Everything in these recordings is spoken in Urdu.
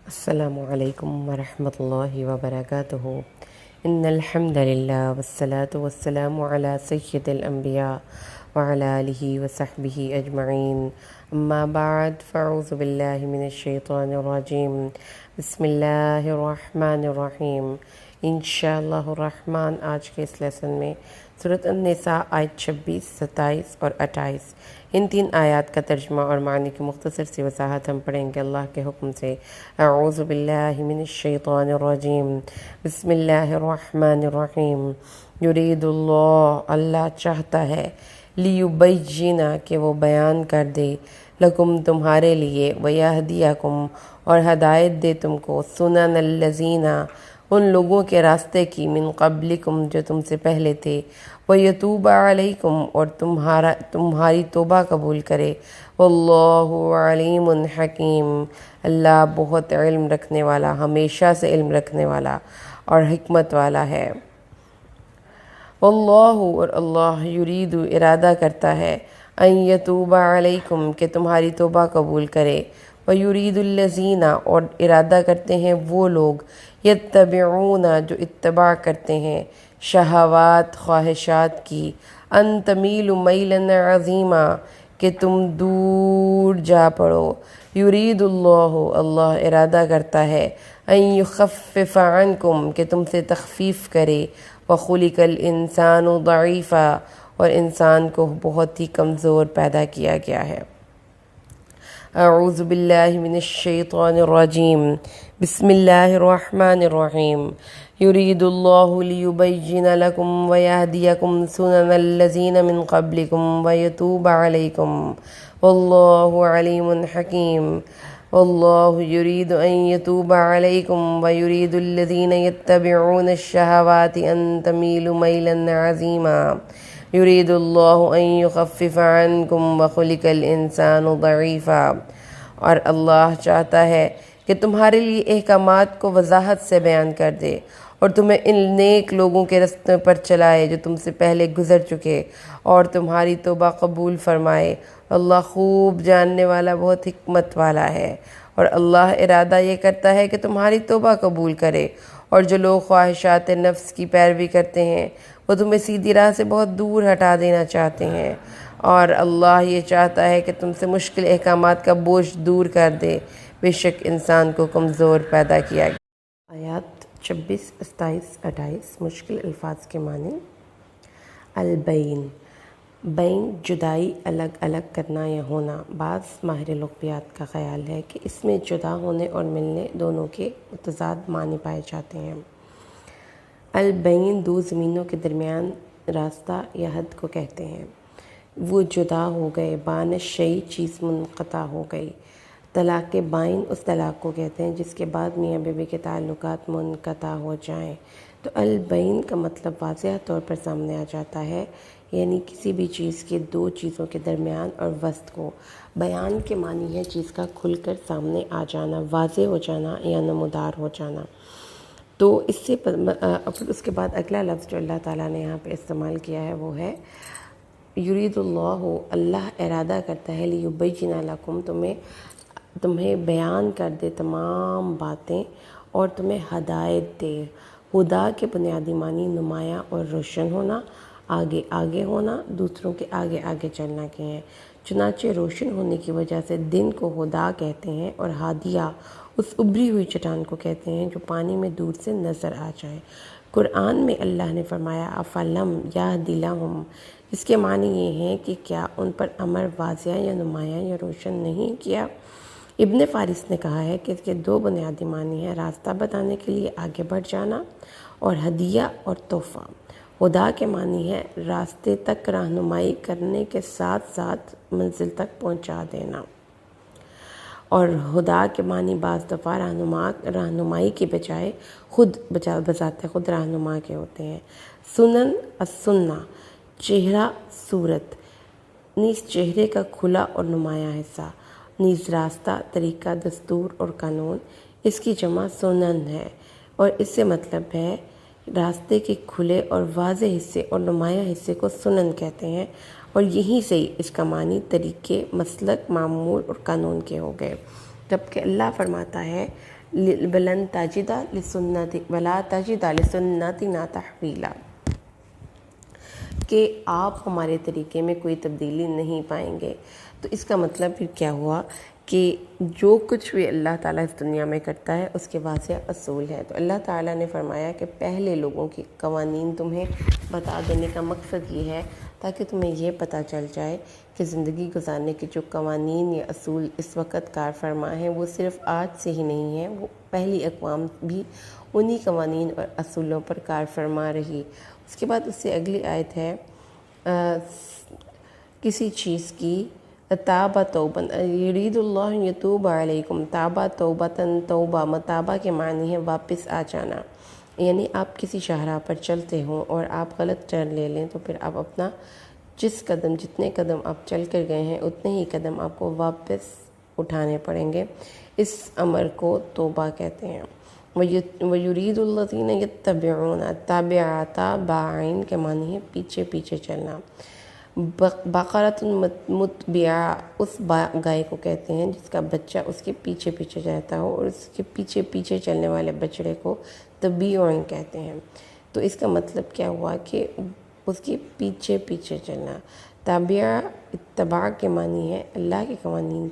السلام علیکم ورحمۃ اللہ وبرکاتہ ان الحمد للہ والصلاة والسلام علی سید الانبیاء وعلی آلہ وصحبہ اجمعین اما بعد فاعوذ باللہ من الشیطان الرجیم بسم اللہ الرحمن الرحیم انشاءاللہ الرحمن آج کے اس لیسن میں سورۃ النساء آیت 26، 27 اور 28 ان تین آیات کا ترجمہ اور معنی کی مختصر سی وضاحت ہم پڑھیں گے اللہ کے حکم سے۔ اعوذ باللہ من الشیطان الرجیم بسم اللہ الرحمن الرحیم۔ یرید اللہ چاہتا ہے، لیبین کہ وہ بیان کر دے، لکم تمہارے لیے، ویہدیکم اور ہدایت دے تم کو، سنن الذین ان لوگوں کے راستے کی، من قبلکم جو تم سے پہلے تھے، وَيَتُوبَ عَلَيْكُمْ اور تمہاری توبہ قبول کرے، وَاللَّهُ عَلِيمٌ حَكِيمٌ اللہ بہت علم رکھنے والا، ہمیشہ سے علم رکھنے والا اور حکمت والا ہے۔ وَاللَّهُ اور اللہ یرید ارادہ کرتا ہے، ان یتوب علیکم کہ تمہاری توبہ قبول کرے، وَيُرِيدُ الَّذِينَ اور ارادہ کرتے ہیں وہ لوگ، یتبعون جو اتباع کرتے ہیں شہوات خواہشات کی، ان تمیلوا میلا عظیما کہ تم دور جا پڑو، یرید اللہ ارادہ کرتا ہے، ان یخفف عنکم کہ تم سے تخفیف کرے، وخلق الانسان ضعیفا اور انسان کو بہت ہی کمزور پیدا کیا گیا ہے۔ اعوذ باللہ من الشیطان الرجیم بسم اللہ الرحمن الرحیم۔ یرید اللہ لیبین لکم ویہدیکم سنن الذین من قبلکم ویتوب علیکم واللہ علیم حکیم۔ واللہ یرید ان یتوب علیکم ویرید الذین یتبعون الشہوات ان تمیلوا میلا عظیما، یرید اللہ ان یخفف عنکم وخلق الانسان ضعیفا اور اللہ چاہتا ہے کہ تمہارے لیے احکامات کو وضاحت سے بیان کر دے اور تمہیں ان نیک لوگوں کے رستے پر چلائے جو تم سے پہلے گزر چکے اور تمہاری توبہ قبول فرمائے، اللہ خوب جاننے والا بہت حکمت والا ہے۔ اور اللہ ارادہ یہ کرتا ہے کہ تمہاری توبہ قبول کرے، اور جو لوگ خواہشات نفس کی پیروی کرتے ہیں وہ تمہیں سیدھی راہ سے بہت دور ہٹا دینا چاہتے ہیں، اور اللہ یہ چاہتا ہے کہ تم سے مشکل احکامات کا بوجھ دور کر دے، بے شک انسان کو کمزور پیدا کیا گیا۔ آیات 26، 27، 28 مشکل الفاظ کے معنی۔ البین، بین جدائی، الگ الگ کرنا یا ہونا۔ بعض ماہر لغویات کا خیال ہے کہ اس میں جدا ہونے اور ملنے دونوں کے متضاد معنی پائے جاتے ہیں۔ البین دو زمینوں کے درمیان راستہ یا حد کو کہتے ہیں۔ وہ جدا ہو گئے، بان الشیء چیز منقطع ہو گئی۔ طلاق بائن اس طلاق کو کہتے ہیں جس کے بعد میاں بیوی کے تعلقات منقطع ہو جائیں۔ تو البین کا مطلب واضح طور پر سامنے آ جاتا ہے، یعنی کسی بھی چیز کے دو چیزوں کے درمیان اور وسط کو۔ بیان کے معنی ہے چیز کا کھل کر سامنے آ جانا، واضح ہو جانا یا نمودار ہو جانا۔ تو اس سے اس کے بعد اگلا لفظ جو اللہ تعالیٰ نے یہاں پہ استعمال کیا ہے وہ ہے یرید اللہ ارادہ کرتا ہے، لیبین لکم تمہیں بیان کر دے تمام باتیں اور تمہیں ہدایت دے۔ ہدا کے بنیادی معنی نمایاں اور روشن ہونا، آگے آگے ہونا، دوسروں کے آگے آگے چلنا کے ہیں۔ چنانچہ روشن ہونے کی وجہ سے دن کو ہدا کہتے ہیں، اور ہادیہ اس ابری ہوئی چٹان کو کہتے ہیں جو پانی میں دور سے نظر آ جائے۔ قرآن میں اللہ نے فرمایا افلم یہدی لہم، اس کے معنی یہ ہیں کہ کیا ان پر امر واضح یا نمایاں یا روشن نہیں کیا۔ ابن فارس نے کہا ہے کہ اس کے دو بنیادی معنی ہیں، راستہ بتانے کے لیے آگے بڑھ جانا اور ہدیہ اور تحفہ۔ ہدا کے معنی ہے راستے تک رہنمائی کرنے کے ساتھ ساتھ منزل تک پہنچا دینا، اور ہدا کے معنی بعض دفعہ رہنمائی کے بجائے بذات خود رہنما کے ہوتے ہیں۔ سنن السنہ چہرہ صورت، نیز چہرے کا کھلا اور نمایاں حصہ، نیز راستہ طریقہ دستور اور قانون، اس کی جمع سنن ہے، اور اس سے مطلب ہے راستے کے کھلے اور واضح حصے اور نمایاں حصے کو سنن کہتے ہیں، اور یہیں سے اس کا معنی طریقے، مسلک، معمول اور قانون کے ہو گئے۔ جبکہ اللہ فرماتا ہے بلن تجدہ لسنت ولا تجدہ لسنتنا تحویلا، کہ آپ ہمارے طریقے میں کوئی تبدیلی نہیں پائیں گے۔ تو اس کا مطلب پھر کیا ہوا کہ جو کچھ بھی اللہ تعالیٰ اس دنیا میں کرتا ہے اس کے واضح اصول ہے۔ تو اللہ تعالیٰ نے فرمایا کہ پہلے لوگوں کی قوانین تمہیں بتا دینے کا مقصد یہ ہے تاکہ تمہیں یہ پتہ چل جائے کہ زندگی گزارنے کے جو قوانین یا اصول اس وقت کار فرما ہیں وہ صرف آج سے ہی نہیں ہیں، وہ پہلی اقوام بھی انہی قوانین اور اصولوں پر کار فرما رہی۔ اس کے بعد اس سے اگلی آیت ہے کسی چیز کی تابہ توبہ، یرید اللہ یتوب علیکم، تابہ توبتاً، توبہ متابہ کے معنی ہے واپس آ جانا، یعنی آپ کسی شاہراہ پر چلتے ہوں اور آپ غلط ٹرن لے لیں تو پھر آپ اپنا جتنے قدم آپ چل کر گئے ہیں اتنے ہی قدم آپ کو واپس اٹھانے پڑیں گے۔ اس امر کو توبہ کہتے ہیں۔ وَيُرِيدُ الَّذِينَ يَتَّبِعُونَ، تابعین کے معنی ہے پیچھے پیچھے چلنا۔ بقرۃ متبعہ اس گائے کو کہتے ہیں جس کا بچہ اس کے پیچھے پیچھے جاتا ہو، اور اس کے پیچھے پیچھے چلنے والے بچڑے کو تبیعن کہتے ہیں۔ تو اس کا مطلب کیا ہوا کہ اس کے پیچھے پیچھے چلنا۔ تابعہ اتباع کے معنی ہے اللہ کے قوانین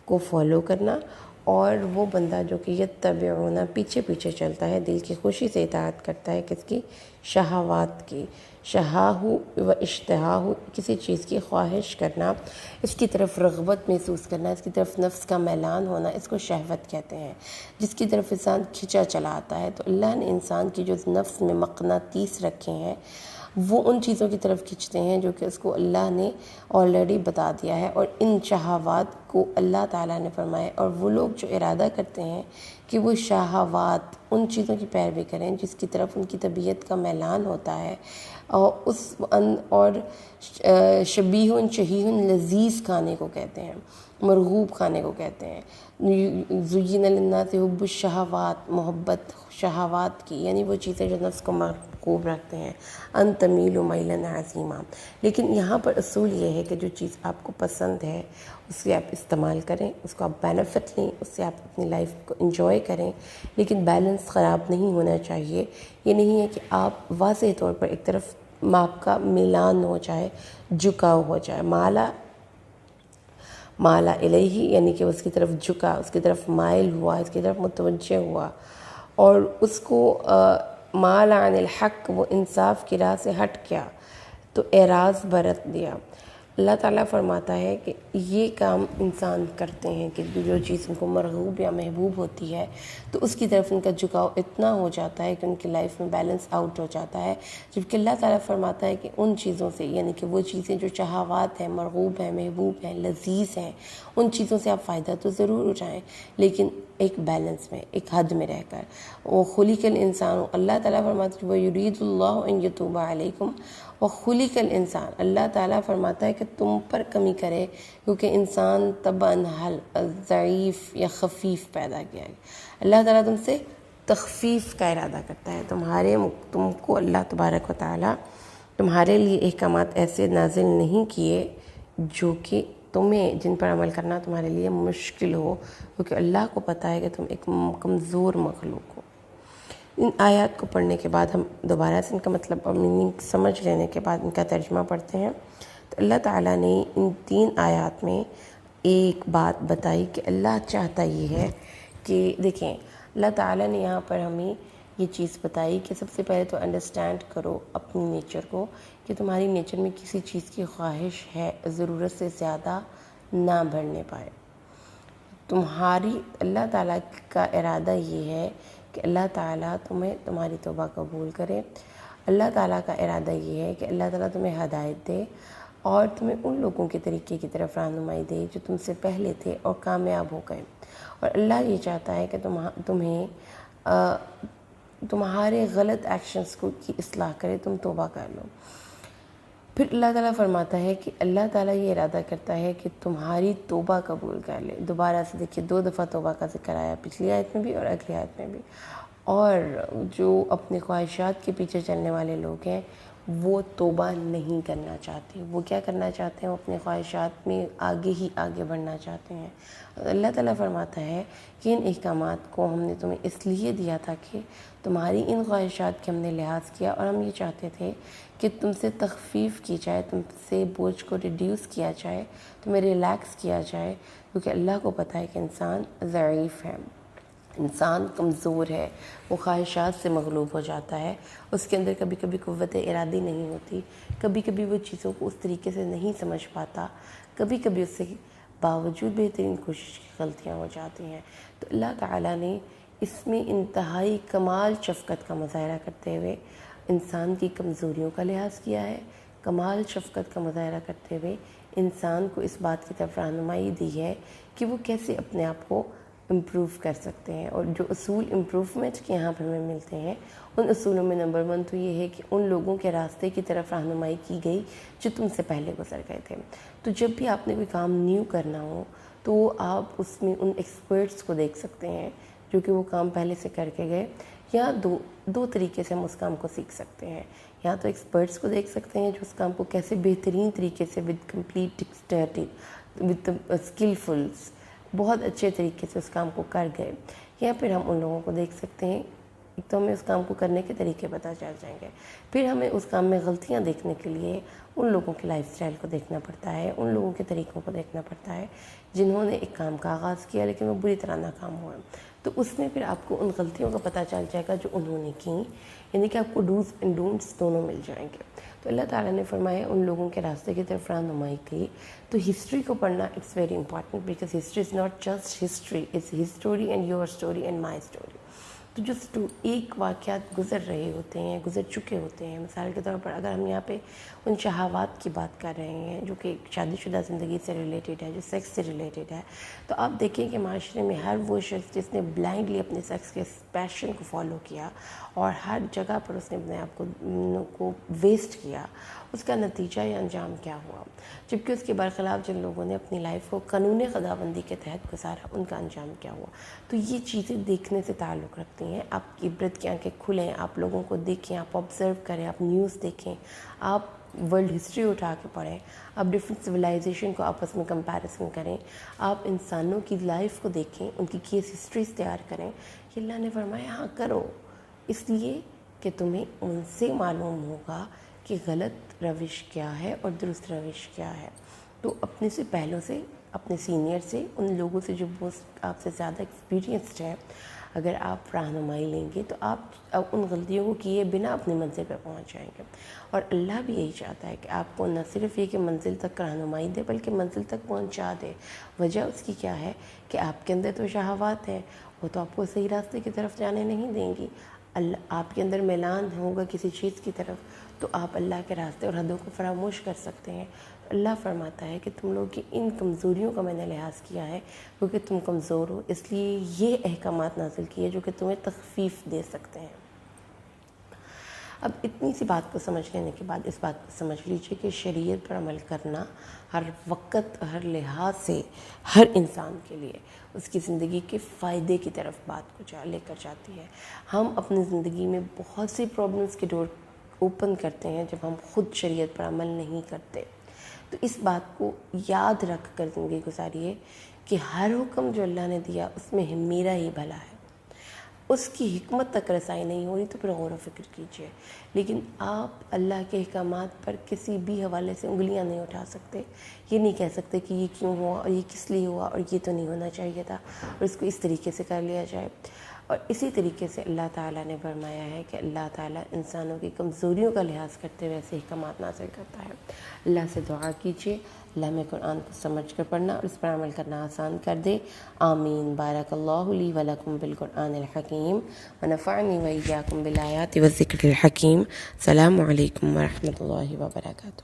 کو فالو کرنا، اور وہ بندہ جو کہ یتبعون پیچھے پیچھے چلتا ہے، دل کی خوشی سے اطاعت کرتا ہے کس کی؟ شہوات کی۔ شہاہ و اشتہا، کسی چیز کی خواہش کرنا، اس کی طرف رغبت محسوس کرنا، اس کی طرف نفس کا میلان ہونا، اس کو شہوت کہتے ہیں، جس کی طرف انسان کھنچا چلا آتا ہے۔ تو اللہ نے انسان کی جو نفس میں مقناطیس رکھے ہیں وہ ان چیزوں کی طرف کھنچتے ہیں جو کہ اس کو اللہ نے آلریڈی بتا دیا ہے، اور ان شہوات کو اللہ تعالیٰ نے فرمایا، اور وہ لوگ جو ارادہ کرتے ہیں کہ وہ شہوات ان چیزوں کی پیروی کریں جس کی طرف ان کی طبیعت کا میلان ہوتا ہے، اور شبیہ شہیہ لذیذ کھانے کو کہتے ہیں، مرغوب کھانے کو کہتے ہیں۔ زین للناس حب الشہوات، محبت شہوات کی، یعنی وہ چیزیں جو نفس کو مرغوب رکھتے ہیں، ان تمیلوا میلا عظیما۔ لیکن یہاں پر اصول یہ ہے کہ جو چیز آپ کو پسند ہے اس سے آپ استعمال کریں، اس کو آپ بینیفٹ لیں، اس سے آپ اپنی لائف کو انجوائے کریں، لیکن بیلنس خراب نہیں ہونا چاہیے۔ یہ نہیں ہے کہ آپ واضح طور پر ایک طرف آپ کا میلان ہو جائے، جھکاؤ ہو جائے، مالا الیہ، یعنی کہ اس کی طرف جھکا، اس کی طرف مائل ہوا، اس کی طرف متوجہ ہوا، اور اس کو مال عن الحق، وہ انصاف کی راہ سے ہٹ گیا تو اعراض برت دیا۔ اللہ تعالیٰ فرماتا ہے کہ یہ کام انسان کرتے ہیں کہ جو چیز ان کو مرغوب یا محبوب ہوتی ہے تو اس کی طرف ان کا جھکاؤ اتنا ہو جاتا ہے کہ ان کی لائف میں بیلنس آؤٹ ہو جاتا ہے، جبکہ اللہ تعالیٰ فرماتا ہے کہ ان چیزوں سے، یعنی کہ وہ چیزیں جو شہوات ہیں، مرغوب ہیں، محبوب ہیں، لذیذ ہیں، ان چیزوں سے آپ فائدہ تو ضرور اٹھائیں لیکن ایک بیلنس میں، ایک حد میں رہ کر۔ وہ خلق الانسان، اللہ تعالیٰ فرماتا ہے وَيُرِيدُ اللَّهُ أَن يَتُوبَ عَلَيْكُمْ وَخُلِقَ الْإِنسَانُ، اللہ تعالیٰ فرماتا ہے کہ تم پر کمی کرے کیونکہ انسان طبعاً ضعیف یا خفیف پیدا کیا ہے۔ اللہ تعالیٰ تم سے تخفیف کا ارادہ کرتا ہے، تم کو اللہ تبارک و تعالیٰ تمہارے لیے احکامات ایسے نازل نہیں کیے جو کہ جن پر عمل کرنا تمہارے لیے مشکل ہو، کیونکہ اللہ کو پتہ ہے کہ تم ایک کمزور مخلوق ہو۔ ان آیات کو پڑھنے کے بعد ہم دوبارہ سے ان کا مطلب اور میننگ سمجھ لینے کے بعد ان کا ترجمہ پڑھتے ہیں۔ تو اللہ تعالیٰ نے ان 3 آیات میں ایک بات بتائی کہ اللہ چاہتا یہ ہے کہ دیکھیں، اللہ تعالیٰ نے یہاں پر ہمیں یہ چیز بتائی کہ سب سے پہلے تو انڈرسٹینڈ کرو اپنی نیچر کو، کہ تمہاری نیچر میں کسی چیز کی خواہش ہے ضرورت سے زیادہ نہ بڑھنے پائے۔ اللہ تعالیٰ کا ارادہ یہ ہے کہ اللہ تعالیٰ تمہاری توبہ قبول کرے۔ اللہ تعالیٰ کا ارادہ یہ ہے کہ اللہ تعالیٰ تمہیں ہدایت دے اور تمہیں ان لوگوں کے طریقے کی طرف رہنمائی دے جو تم سے پہلے تھے اور کامیاب ہو گئے، اور اللہ یہ چاہتا ہے کہ تمہیں تمہارے غلط ایکشنز کی اصلاح کرے، تم توبہ کر لو۔ پھر اللہ تعالیٰ فرماتا ہے کہ اللہ تعالیٰ یہ ارادہ کرتا ہے کہ تمہاری توبہ قبول کر لے۔ دوبارہ سے دیکھیے 2 دفعہ توبہ کا ذکر آیا، پچھلی آیت میں بھی اور اگلی آیت میں بھی۔ اور جو اپنے خواہشات کے پیچھے چلنے والے لوگ ہیں وہ توبہ نہیں کرنا چاہتے. وہ کیا کرنا چاہتے ہیں؟ وہ اپنے خواہشات میں آگے ہی آگے بڑھنا چاہتے ہیں. اللہ تعالیٰ فرماتا ہے کہ ان احکامات کو ہم نے تمہیں اس لیے دیا تھا کہ تمہاری ان خواہشات کے ہم نے لحاظ کیا، اور ہم یہ چاہتے تھے کہ تم سے تخفیف کی جائے، تم سے بوجھ کو ریڈیوس کیا جائے، تمہیں ریلیکس کیا جائے، کیونکہ اللہ کو پتہ ہے کہ انسان ضعیف ہے، انسان کمزور ہے، وہ خواہشات سے مغلوب ہو جاتا ہے، اس کے اندر کبھی کبھی قوت ارادی نہیں ہوتی، کبھی کبھی وہ چیزوں کو اس طریقے سے نہیں سمجھ پاتا، کبھی کبھی اس سے باوجود بہترین کوشش کی غلطیاں ہو جاتی ہیں. تو اللہ تعالیٰ نے اس میں انتہائی کمال شفقت کا مظاہرہ کرتے ہوئے انسان کی کمزوریوں کا لحاظ کیا ہے، کمال شفقت کا مظاہرہ کرتے ہوئے انسان کو اس بات کی طرف رہنمائی دی ہے کہ وہ کیسے اپنے آپ کو امپروو کر سکتے ہیں. اور جو اصول امپروومنٹ کے یہاں پر ہمیں ملتے ہیں، ان اصولوں میں نمبر 1 تو یہ ہے کہ ان لوگوں کے راستے کی طرف رہنمائی کی گئی جو تم سے پہلے گزر گئے تھے. تو جب بھی آپ نے کوئی کام نیو کرنا ہو تو آپ اس میں ان ایکسپرٹس کو دیکھ سکتے ہیں جو کہ وہ کام پہلے سے کر کے گئے، یا دو طریقے سے ہم اس کام کو سیکھ سکتے ہیں. یا تو ایکسپرٹس کو دیکھ سکتے ہیں جو اس کام کو کیسے بہترین طریقے سے ود کمپلیٹ ڈیکسٹرٹی ود اسکلفلس بہت اچھے طریقے سے اس کام کو کر گئے، یا پھر ہم ان لوگوں کو دیکھ سکتے ہیں. ایک تو ہمیں اس کام کو کرنے کے طریقے پتہ چل جائیں گے، پھر ہمیں اس کام میں غلطیاں دیکھنے کے لیے ان لوگوں کے لائف سٹائل کو دیکھنا پڑتا ہے، ان لوگوں کے طریقوں کو دیکھنا پڑتا ہے جنہوں نے ایک کام کا آغاز کیا لیکن وہ بری طرح ناکام ہوا. تو اس میں پھر آپ کو ان غلطیوں کا پتہ چل جائے گا جو انہوں نے کی، یعنی کہ آپ کو ڈوز اینڈ ڈونٹس دونوں مل جائیں گے. تو اللہ تعالیٰ نے فرمایا ان لوگوں کے راستے کی طرف رہنمائی کی. تو ہسٹری کو پڑھنا it's very important, because history is not just history, it's his story and your story and my story. تو جو ایک واقعات گزر رہے ہوتے ہیں، گزر چکے ہوتے ہیں، مثال کے طور پر اگر ہم یہاں پہ ان شہوات کی بات کر رہے ہیں جو کہ شادی شدہ زندگی سے ریلیٹڈ ہے، جو سیکس سے ریلیٹڈ ہے، تو آپ دیکھیں کہ معاشرے میں ہر وہ شخص جس نے بلائنڈلی اپنے سیکس کے پیشن کو فالو کیا اور ہر جگہ پر اس نے اپنے آپ کو ویسٹ کیا، اس کا نتیجہ یا انجام کیا ہوا. جبکہ اس کے برخلاف جن لوگوں نے اپنی لائف کو قانون خداوندی کے تحت گزارا، ان کا انجام کیا ہوا. تو یہ چیزیں دیکھنے سے تعلق رکھتی ہیں. آپ کی عبرت کی آنکھیں کھلیں، آپ لوگوں کو دیکھیں، آپ آبزرو کریں، آپ نیوز دیکھیں، آپ ورلڈ ہسٹری اٹھا کے پڑھیں، آپ ڈفرینٹ سویلائزیشن کو آپس میں کمپیریزن کریں، آپ انسانوں کی لائف کو دیکھیں، ان کی کیس ہسٹریز تیار کریں. کہ اللہ نے فرمایا ہاں کرو، اس لیے کہ تمہیں ان سے معلوم ہوگا کہ غلط روش کیا ہے اور درست روش کیا ہے. تو اپنے سے پہلوں سے، اپنے سینئر سے، ان لوگوں سے جو آپ سے زیادہ ایکسپیرینسڈ ہے، اگر آپ رہنمائی لیں گے تو آپ ان غلطیوں کو کیے بنا اپنی منزل پہ پہنچ جائیں گے. اور اللہ بھی یہی چاہتا ہے کہ آپ کو نہ صرف یہ کہ منزل تک رہنمائی دے بلکہ منزل تک پہنچا دے. وجہ اس کی کیا ہے کہ آپ کے اندر تو شہوات ہیں، وہ تو آپ کو صحیح راستے کی طرف جانے نہیں دیں گی. اللہ آپ کے اندر میلان ہوگا کسی چیز کی طرف تو آپ اللہ کے راستے اور حدوں کو فراموش کر سکتے ہیں. اللہ فرماتا ہے کہ تم لوگ کی ان کمزوریوں کا میں نے لحاظ کیا ہے کیونکہ تم کمزور ہو، اس لیے یہ احکامات نازل کیے جو کہ تمہیں تخفیف دے سکتے ہیں. اب اتنی سی بات کو سمجھ لینے کے بعد اس بات کو سمجھ لیجئے کہ شریعت پر عمل کرنا ہر وقت، ہر لحاظ سے ہر انسان کے لیے اس کی زندگی کے فائدے کی طرف بات کو لے کر جاتی ہے. ہم اپنی زندگی میں بہت سی پرابلمس کے ڈور اوپن کرتے ہیں جب ہم خود شریعت پر عمل نہیں کرتے. تو اس بات کو یاد رکھ کر زندگی گزاریے کہ ہر حکم جو اللہ نے دیا اس میں میرا ہی بھلا ہے. اس کی حکمت تک رسائی نہیں ہو رہی تو پھر غور و فکر کیجیے، لیکن آپ اللہ کے احکامات پر کسی بھی حوالے سے انگلیاں نہیں اٹھا سکتے. یہ نہیں کہہ سکتے کہ یہ کیوں ہوا اور یہ کس لیے ہوا اور یہ تو نہیں ہونا چاہیے تھا اور اس کو اس طریقے سے کر لیا جائے. اور اسی طریقے سے اللہ تعالیٰ نے فرمایا ہے کہ اللہ تعالیٰ انسانوں کی کمزوریوں کا لحاظ کرتے ہوئے ایسے احکامات نازل کرتا ہے. اللہ سے دعا کیجیے اللہ میں قرآن کو سمجھ کر پڑھنا اور اس پر عمل کرنا آسان کر دے. آمین. بارک اللہ لی و لکم بالقرآن الحکیم ونفعنی و ایاکم بالآیات والذکر الحکیم. السلام علیکم ورحمۃ اللہ وبرکاتہ.